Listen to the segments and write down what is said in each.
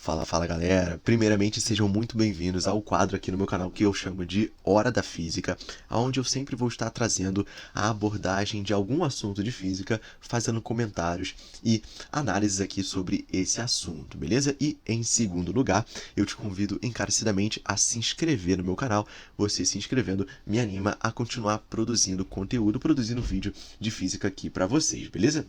Fala galera! Primeiramente sejam muito bem-vindos ao quadro aqui no meu canal que eu chamo de Hora da Física, onde eu sempre vou estar trazendo a abordagem de algum assunto de física, fazendo comentários e análises aqui sobre esse assunto, beleza? E em segundo lugar, eu te convido encarecidamente a se inscrever no meu canal. Você se inscrevendo me anima a continuar produzindo conteúdo, produzindo vídeo de física aqui para vocês, beleza?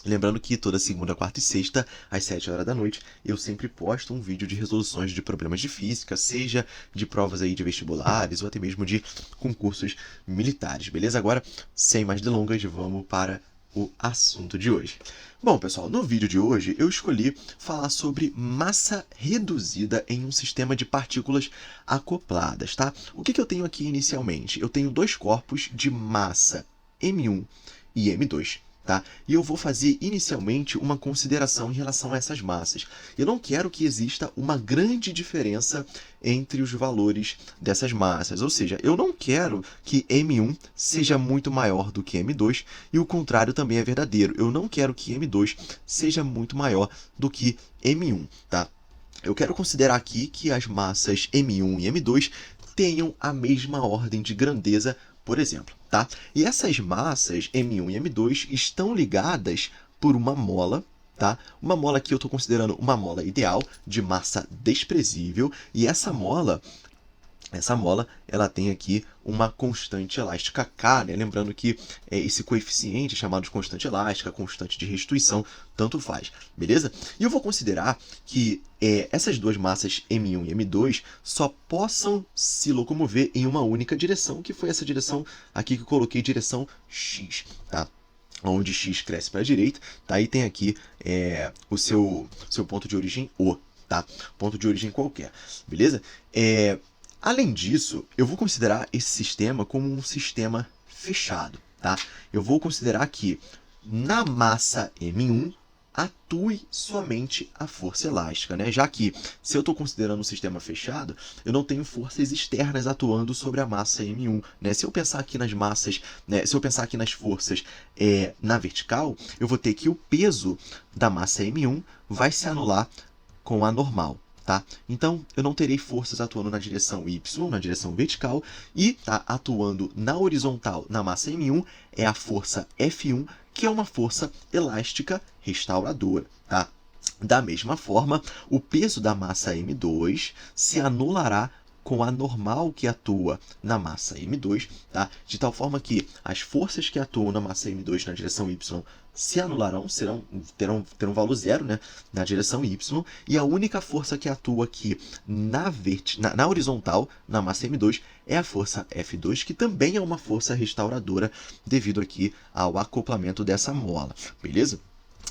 Lembrando que toda segunda, quarta e sexta, às 7 horas da noite, eu sempre posto um vídeo de resoluções de problemas de física, seja de provas aí de vestibulares ou até mesmo de concursos militares, beleza? Agora, sem mais delongas, vamos para o assunto de hoje. Bom, pessoal, no vídeo de hoje eu escolhi falar sobre massa reduzida em um sistema de partículas acopladas, tá? O que eu tenho aqui inicialmente? Eu tenho dois corpos de massa M1 e M2. Tá? E eu vou fazer inicialmente uma consideração em relação a essas massas. Eu não quero que exista uma grande diferença entre os valores dessas massas, ou seja, eu não quero que M1 seja muito maior do que M2 e o contrário também é verdadeiro. Eu não quero que M2 seja muito maior do que M1. Tá? Eu quero considerar aqui que as massas M1 e M2 tenham a mesma ordem de grandeza, por exemplo, tá? E essas massas M1 e M2 estão ligadas por uma mola, tá? Uma mola que eu estou considerando uma mola ideal, de massa desprezível, e essa mola, ela tem aqui uma constante elástica K, né? Lembrando que esse coeficiente chamado de constante elástica, constante de restituição, tanto faz, beleza? E eu vou considerar que essas duas massas M1 e M2 só possam se locomover em uma única direção, que foi essa direção aqui que eu coloquei, direção X, tá? Onde X cresce para a direita, tá? E tem aqui o seu ponto de origem O, tá? Ponto de origem qualquer, beleza? Além disso, eu vou considerar esse sistema como um sistema fechado, tá? Eu vou considerar que na massa M1 atue somente a força elástica, né? Já que, se eu estou considerando um sistema fechado, eu não tenho forças externas atuando sobre a massa M1, né? Se eu pensar aqui nas massas, né? Se eu pensar aqui nas forças na vertical, eu vou ter que o peso da massa M1 vai se anular com a normal. Tá? Então, eu não terei forças atuando na direção Y, na direção vertical, e tá atuando na horizontal, na massa M1, é a força F1, que é uma força elástica restauradora. Tá? Da mesma forma, o peso da massa M2 se anulará com a normal que atua na massa M2, tá? De tal forma que as forças que atuam na massa M2 na direção Y se anularão, terão valor zero, né, na direção Y, e a única força que atua aqui na horizontal, na massa M2, é a força F2, que também é uma força restauradora devido aqui ao acoplamento dessa mola, beleza?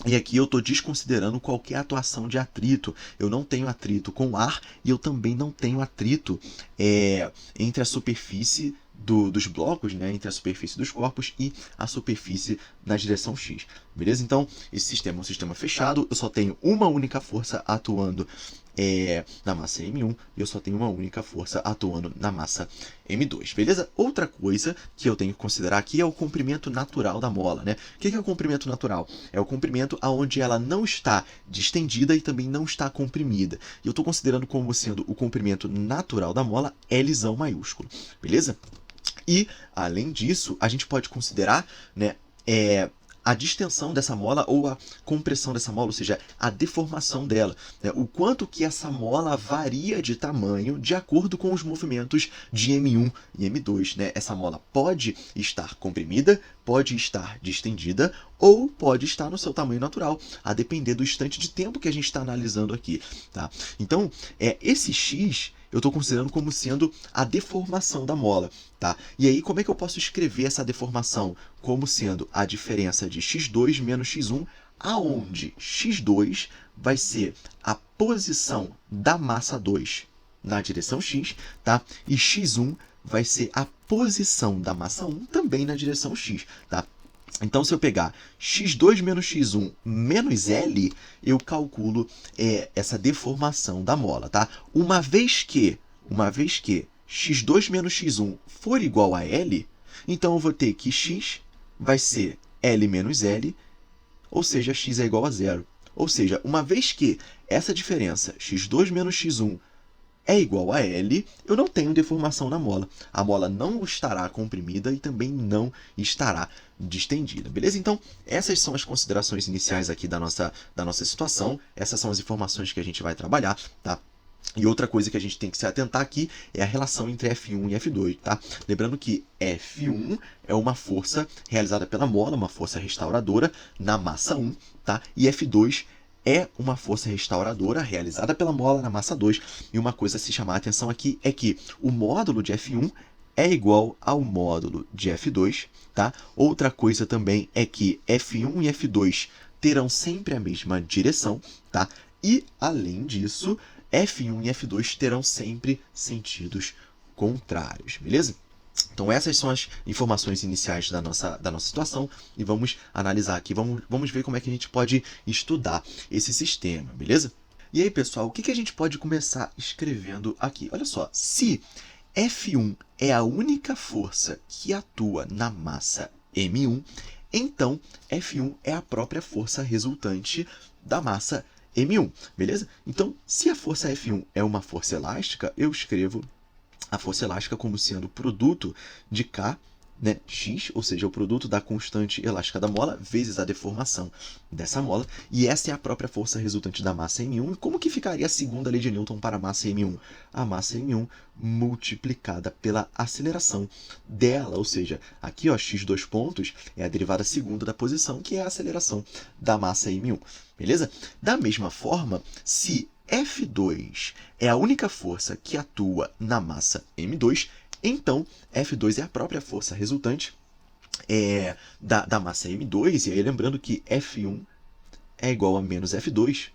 E aqui eu estou desconsiderando qualquer atuação de atrito. Eu não tenho atrito com o ar e eu também não tenho atrito entre a superfície dos blocos, né, entre a superfície dos corpos e a superfície na direção X. Beleza? Então, esse sistema é um sistema fechado. Eu só tenho uma única força atuando na massa M1 e eu só tenho uma única força atuando na massa M2, beleza? Outra coisa que eu tenho que considerar aqui é o comprimento natural da mola, né? O que é o comprimento natural? É o comprimento onde ela não está distendida e também não está comprimida. E eu estou considerando como sendo o comprimento natural da mola Lzão maiúsculo, beleza? E, além disso, a gente pode considerar, né, a distensão dessa mola ou a compressão dessa mola, ou seja, a deformação dela, né? O quanto que essa mola varia de tamanho de acordo com os movimentos de M1 e M2, né? Essa mola pode estar comprimida, pode estar distendida ou pode estar no seu tamanho natural, a depender do instante de tempo que a gente está analisando aqui, tá? Então, esse X eu estou considerando como sendo a deformação da mola, tá? E aí, como é que eu posso escrever essa deformação? Como sendo a diferença de x2 menos x1, aonde x2 vai ser a posição da massa 2 na direção x, tá? E x1 vai ser a posição da massa 1 também na direção x, tá? Então, se eu pegar x2 menos x1 menos L, eu calculo essa deformação da mola, tá? Uma vez que x2 menos x1 for igual a L, então eu vou ter que x vai ser L menos L, ou seja, x é igual a zero. Ou seja, uma vez que essa diferença x2 menos x1 é igual a L, eu não tenho deformação na mola. A mola não estará comprimida e também não estará distendida, beleza? Então, essas são as considerações iniciais aqui da nossa situação. Essas são as informações que a gente vai trabalhar, tá? E outra coisa que a gente tem que se atentar aqui é a relação entre F1 e F2, tá? Lembrando que F1 é uma força realizada pela mola, uma força restauradora na massa 1, tá? E F2 é uma força restauradora realizada pela mola na massa 2. E uma coisa a se chamar a atenção aqui é que o módulo de F1 é igual ao módulo de F2, tá? Outra coisa também é que F1 e F2 terão sempre a mesma direção, tá? E, além disso, F1 e F2 terão sempre sentidos contrários, beleza? Então, essas são as informações iniciais da nossa situação e vamos analisar aqui, vamos ver como é que a gente pode estudar esse sistema, beleza? E aí, pessoal, o que a gente pode começar escrevendo aqui? Olha só, se F1 é a única força que atua na massa M1, então F1 é a própria força resultante da massa M1, beleza? Então, se a força F1 é uma força elástica, eu escrevo a força elástica como sendo o produto de K, né, x, ou seja, o produto da constante elástica da mola vezes a deformação dessa mola, e essa é a própria força resultante da massa M1. E como que ficaria a segunda lei de Newton para a massa M1? A massa M1 multiplicada pela aceleração dela, ou seja, aqui, ó, x dois pontos é a derivada segunda da posição, que é a aceleração da massa M1, beleza? Da mesma forma, se F2 é a única força que atua na massa M2, então F2 é a própria força resultante da massa M2, e aí lembrando que F1 é igual a menos F2,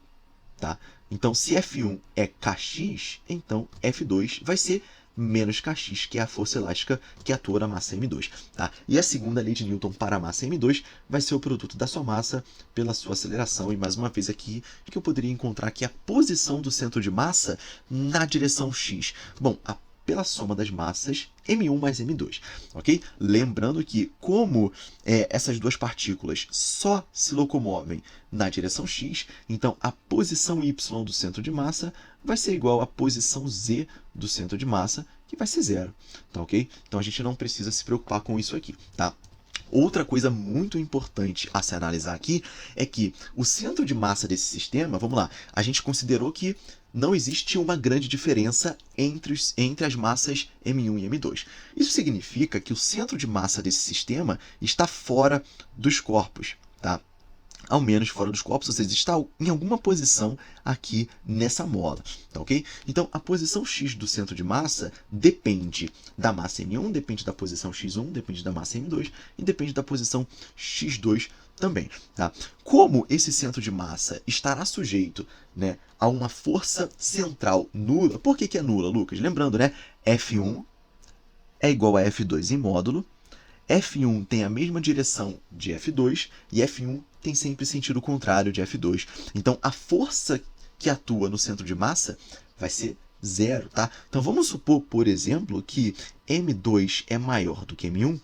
tá? Então, se F1 é Kx, então F2 vai ser menos Kx, que é a força elástica que atua na massa M2, tá? E a segunda lei de Newton para a massa M2 vai ser o produto da sua massa pela sua aceleração. E mais uma vez aqui, que eu poderia encontrar aqui a posição do centro de massa na direção x. Bom, pela soma das massas M1 mais M2, ok? Lembrando que, como essas duas partículas só se locomovem na direção x, então a posição y do centro de massa vai ser igual à posição z do centro de massa, que vai ser zero, tá ok? Então a gente não precisa se preocupar com isso aqui, tá? Outra coisa muito importante a se analisar aqui é que o centro de massa desse sistema, vamos lá, a gente considerou que não existe uma grande diferença entre as massas M1 e M2. Isso significa que o centro de massa desse sistema está fora dos corpos, tá? Ao menos fora dos corpos, ou seja, está em alguma posição aqui nessa mola, tá ok? Então, a posição x do centro de massa depende da massa M1, depende da posição x1, depende da massa M2 e depende da posição x2 também, tá? Como esse centro de massa estará sujeito, né, a uma força central nula, por que é nula, Lucas? Lembrando, né, F1 é igual a F2 em módulo, F1 tem a mesma direção de F2 e F1 tem sempre sentido contrário de F2. Então, a força que atua no centro de massa vai ser zero, tá? Então, vamos supor, por exemplo, que M2 é maior do que M1.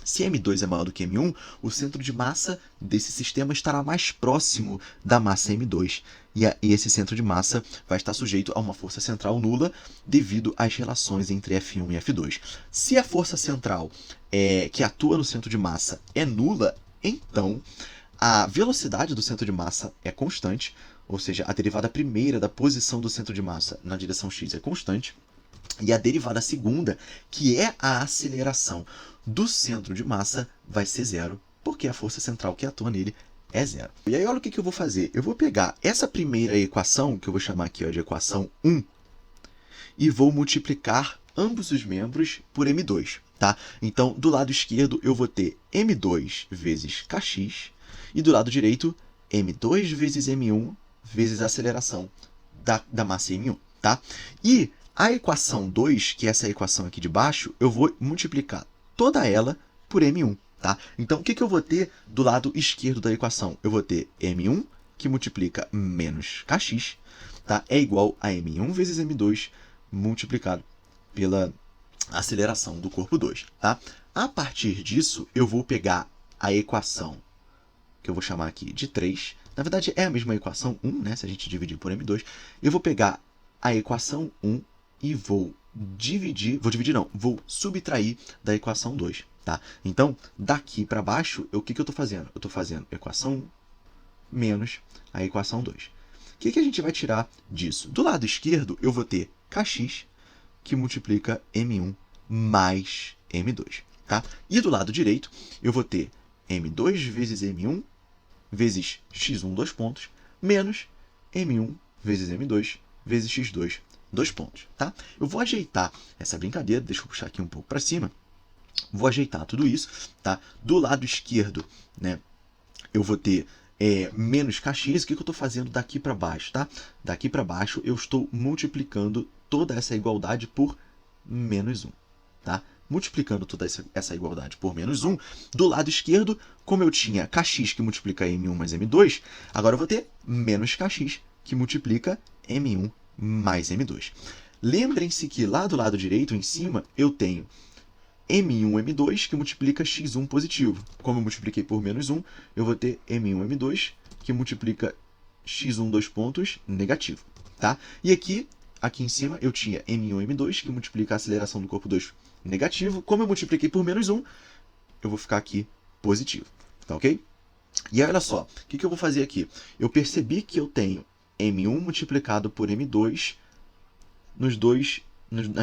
Se M2 é maior do que M1, o centro de massa desse sistema estará mais próximo da massa M2. E esse centro de massa vai estar sujeito a uma força central nula devido às relações entre F1 e F2. Se a força central que atua no centro de massa é nula, então a velocidade do centro de massa é constante, ou seja, a derivada primeira da posição do centro de massa na direção x é constante. E a derivada segunda, que é a aceleração do centro de massa, vai ser zero, porque a força central que atua nele é zero. E aí, olha o que eu vou fazer. Eu vou pegar essa primeira equação, que eu vou chamar aqui de equação 1, e vou multiplicar ambos os membros por M2, tá? Então, do lado esquerdo, eu vou ter M2 vezes Kx, e do lado direito, M2 vezes M1 vezes a aceleração da massa M1, tá? E a equação 2, que é essa equação aqui de baixo, eu vou multiplicar toda ela por M1, tá? Então, o que eu vou ter do lado esquerdo da equação? Eu vou ter M1, que multiplica menos Kx, tá? É igual a M1 vezes M2 multiplicado pela aceleração do corpo 2, tá? A partir disso, eu vou pegar a equação, que eu vou chamar aqui de 3, na verdade é a mesma equação 1, né? Se a gente dividir por m2, eu vou pegar a equação 1 e vou subtrair da equação 2, tá? Então, daqui para baixo, o que eu estou fazendo? Eu estou fazendo equação 1 menos a equação 2. O que a gente vai tirar disso? Do lado esquerdo, eu vou ter kx, que multiplica m1 mais m2, tá? E do lado direito, eu vou ter m2 vezes m1 vezes x1, dois pontos, menos m1 vezes m2 vezes x2, dois pontos, tá? Eu vou ajeitar essa brincadeira, deixa eu puxar aqui um pouco para cima, vou ajeitar tudo isso, tá? Do lado esquerdo, né, eu vou ter menos kx. O que eu estou fazendo daqui para baixo, tá? Daqui para baixo, eu estou multiplicando toda essa igualdade por menos 1, tá? Multiplicando toda essa igualdade por menos 1, do lado esquerdo, como eu tinha kx que multiplica m1 mais m2, agora eu vou ter menos kx que multiplica m1 mais m2. Lembrem-se que lá do lado direito, em cima, eu tenho m1, m2, que multiplica x1 positivo. Como eu multipliquei por menos 1, eu vou ter m1, m2, que multiplica x1, dois pontos, negativo, tá? E aqui em cima, eu tinha m1, m2, que multiplica a aceleração do corpo 2, negativo. Como eu multipliquei por menos 1, eu vou ficar aqui positivo, tá ok? E olha só, o que eu vou fazer aqui? Eu percebi que eu tenho m1 multiplicado por m2 nas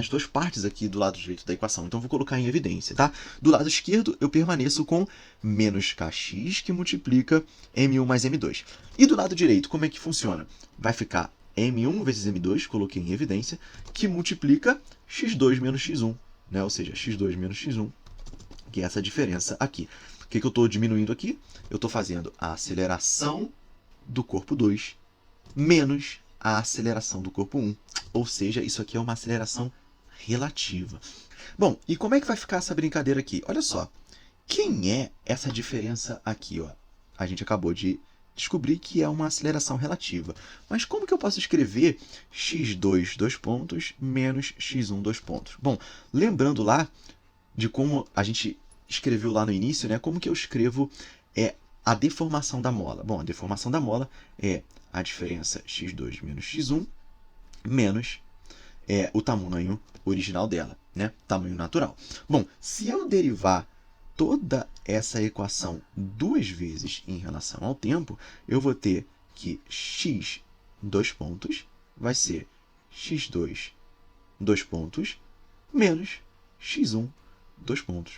duas partes aqui do lado direito da equação. Então, eu vou colocar em evidência, tá? Do lado esquerdo, eu permaneço com menos kx, que multiplica m1 mais m2. E do lado direito, como é que funciona? Vai ficar m1 vezes m2, coloquei em evidência, que multiplica x2 menos x1, né? Ou seja, x2 menos x1, que é essa diferença aqui. O que eu estou diminuindo aqui? Eu estou fazendo a aceleração do corpo 2 menos a aceleração do corpo 1. Ou seja, isso aqui é uma aceleração relativa. Bom, e como é que vai ficar essa brincadeira aqui? Olha só, quem é essa diferença aqui? Ó? A gente acabou de descobrir que é uma aceleração relativa. Mas como que eu posso escrever x2, dois pontos, menos x1, dois pontos? Bom, lembrando lá de como a gente escreveu lá no início, né? Como que eu escrevo a deformação da mola? Bom, a deformação da mola é a diferença x2 menos x1 menos o tamanho original dela, né? Tamanho natural. Bom, se eu derivar toda essa equação duas vezes em relação ao tempo, eu vou ter que x, dois pontos, vai ser x2, dois pontos, menos x1, dois pontos.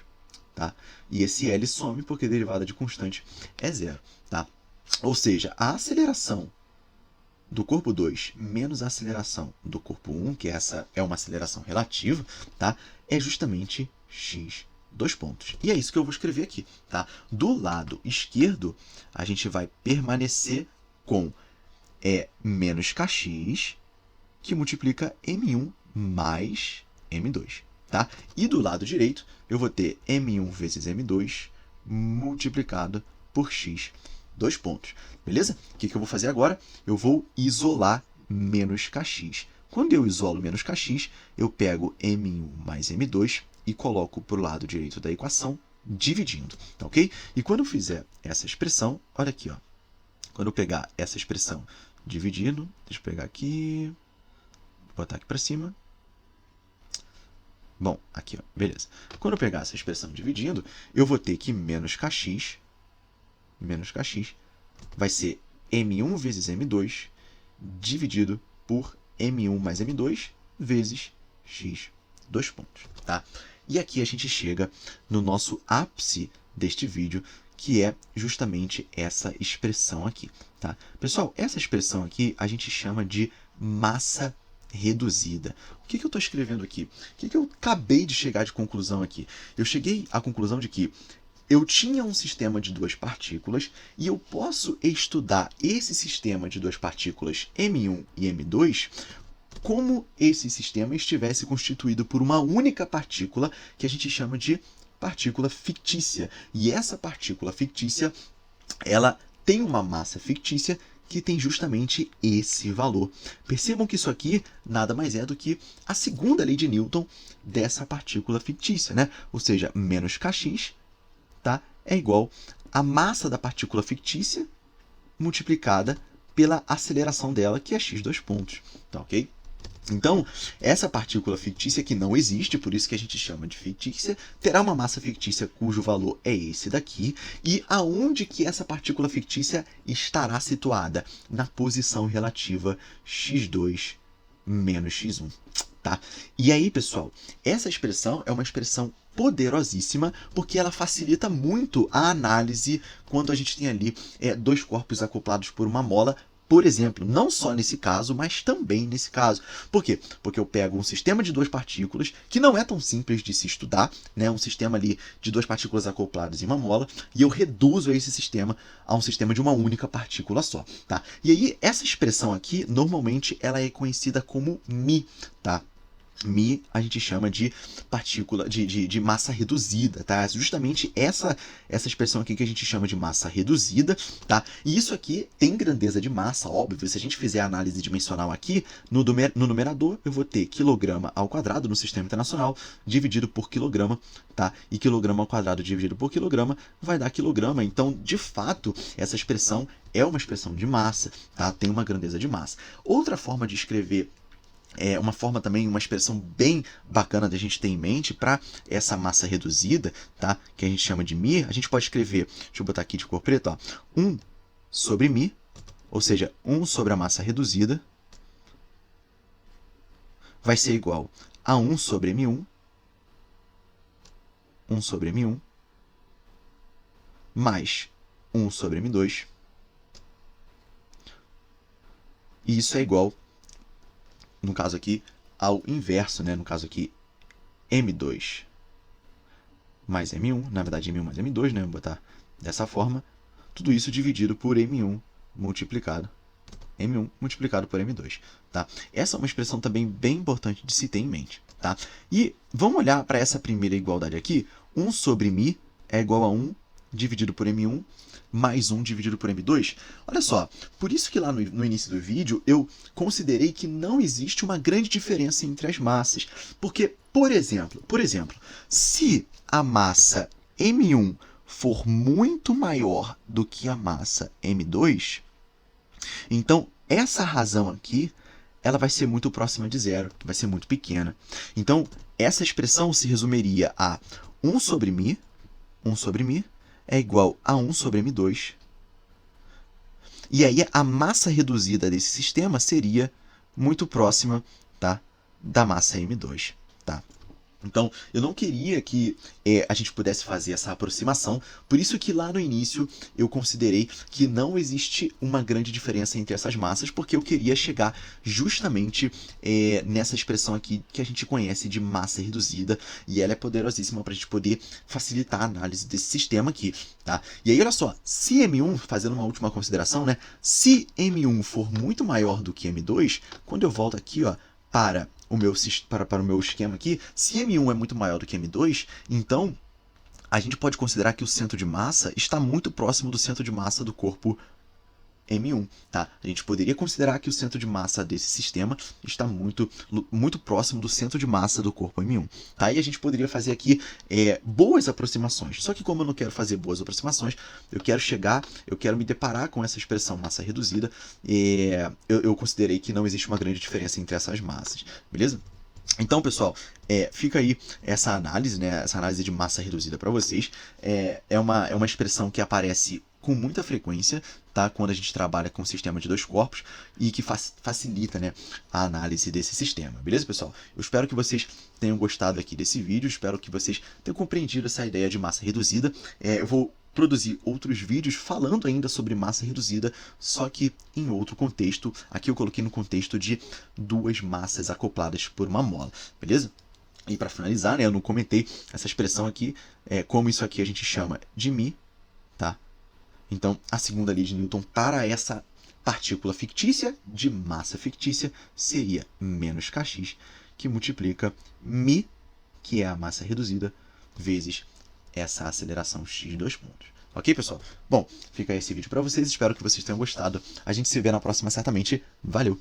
Tá? E esse L some porque a derivada de constante é zero. Tá? Ou seja, a aceleração do corpo 2 menos a aceleração do corpo 1, que essa é uma aceleração relativa, tá? É justamente x, dois pontos. E é isso que eu vou escrever aqui. Tá? Do lado esquerdo, a gente vai permanecer com menos kx, que multiplica m1 mais m2. Tá? E do lado direito, eu vou ter m1 vezes m2 multiplicado por x, dois pontos. Beleza? O que eu vou fazer agora? Eu vou isolar menos kx. Quando eu isolo menos kx, eu pego m1 mais m2 e coloco para o lado direito da equação, dividindo. Tá ok? E quando eu fizer essa expressão, olha aqui, ó. Quando eu pegar essa expressão dividindo, deixa eu pegar aqui, vou botar aqui para cima. Bom, aqui, ó, beleza. Quando eu pegar essa expressão dividindo, eu vou ter que menos kx vai ser m1 vezes m2 dividido por m1 mais m2 vezes x, dois pontos. Tá? E aqui a gente chega no nosso ápice deste vídeo, que é justamente essa expressão aqui. Tá? Pessoal, essa expressão aqui a gente chama de massa reduzida. O que eu estou escrevendo aqui? O que eu acabei de chegar de conclusão aqui? Eu cheguei à conclusão de que eu tinha um sistema de duas partículas e eu posso estudar esse sistema de duas partículas M1 e M2 como esse sistema estivesse constituído por uma única partícula que a gente chama de partícula fictícia. E essa partícula fictícia, ela tem uma massa fictícia que tem justamente esse valor. Percebam que isso aqui nada mais é do que a segunda lei de Newton dessa partícula fictícia, né? Ou seja, menos kx, tá? É igual a massa da partícula fictícia multiplicada pela aceleração dela, que é x 2 pontos. Tá ok? Então, essa partícula fictícia que não existe, por isso que a gente chama de fictícia, terá uma massa fictícia cujo valor é esse daqui. E aonde que essa partícula fictícia estará situada? Na posição relativa x2 menos x1. Tá? E aí, pessoal, essa expressão é uma expressão poderosíssima, porque ela facilita muito a análise quando a gente tem ali dois corpos acoplados por uma mola. Por exemplo, não só nesse caso, mas também nesse caso. Por quê? Porque eu pego um sistema de duas partículas, que não é tão simples de se estudar, né? Um sistema ali de duas partículas acopladas em uma mola, e eu reduzo esse sistema a um sistema de uma única partícula só, tá? E aí, essa expressão aqui, normalmente, ela é conhecida como μ, tá? μ a gente chama de partícula de massa reduzida, tá? Justamente essa expressão aqui que a gente chama de massa reduzida, tá? E isso aqui tem grandeza de massa, óbvio. Se a gente fizer a análise dimensional aqui, no numerador eu vou ter quilograma ao quadrado no sistema internacional dividido por quilograma, tá? E quilograma ao quadrado dividido por quilograma vai dar quilograma. Então, de fato, essa expressão é uma expressão de massa, tá? Tem uma grandeza de massa. Outra forma de escrever uma forma também, uma expressão bem bacana da gente ter em mente para essa massa reduzida, tá? Que a gente chama de μ, a gente pode escrever, deixa eu botar aqui de cor preta, ó, 1 sobre μ, ou seja, 1 sobre a massa reduzida, vai ser igual a 1 sobre m1, 1 sobre m1, mais 1 sobre m2, e isso é igual, no caso aqui, ao inverso, né? No caso aqui, M2 mais M1, na verdade M1 mais M2, né? Vou botar dessa forma, tudo isso dividido por M1 multiplicado por M2, tá? Essa é uma expressão também bem importante de se ter em mente, tá? E vamos olhar para essa primeira igualdade aqui, 1 sobre μ é igual a 1 dividido por M1 mais 1 dividido por M2. Olha só, por isso que lá no início do vídeo eu considerei que não existe uma grande diferença entre as massas. Porque, por exemplo, se a massa M1 for muito maior do que a massa M2, então essa razão aqui ela vai ser muito próxima de zero, vai ser muito pequena. Então, essa expressão se resumiria a 1 sobre μ é igual a 1 sobre m2. E aí a massa reduzida desse sistema seria muito próxima, tá, da massa m2. Tá? Então, eu não queria que a gente pudesse fazer essa aproximação, por isso que lá no início eu considerei que não existe uma grande diferença entre essas massas, porque eu queria chegar justamente nessa expressão aqui que a gente conhece de massa reduzida, e ela é poderosíssima para a gente poder facilitar a análise desse sistema aqui. Tá? E aí, olha só, se M1, fazendo uma última consideração, né, se M1 for muito maior do que M2, quando eu volto aqui, ó, para o meu esquema aqui, se M1 é muito maior do que M2, então a gente pode considerar que o centro de massa está muito próximo do centro de massa do corpo M1. Tá? A gente poderia considerar que o centro de massa desse sistema está muito próximo do centro de massa do corpo M1. Tá? E a gente poderia fazer aqui boas aproximações. Só que como eu não quero fazer boas aproximações, eu quero me deparar com essa expressão massa reduzida, eu considerei que não existe uma grande diferença entre essas massas. Beleza? Então, pessoal, fica aí essa análise, né? Essa análise de massa reduzida para vocês. É uma expressão que aparece com muita frequência, tá? Quando a gente trabalha com um sistema de dois corpos e que facilita, né, a análise desse sistema. Beleza, pessoal? Eu espero que vocês tenham gostado aqui desse vídeo, espero que vocês tenham compreendido essa ideia de massa reduzida. Eu vou produzir outros vídeos falando ainda sobre massa reduzida, só que em outro contexto. Aqui eu coloquei no contexto de duas massas acopladas por uma mola, beleza? E para finalizar, né, eu não comentei essa expressão aqui, como isso aqui a gente chama de μ, tá? Então, a segunda lei de Newton para essa partícula fictícia de massa fictícia seria menos kx, que multiplica μ, que é a massa reduzida, vezes essa aceleração x 2 pontos. Ok, pessoal? Bom, fica esse vídeo para vocês. Espero que vocês tenham gostado. A gente se vê na próxima certamente. Valeu!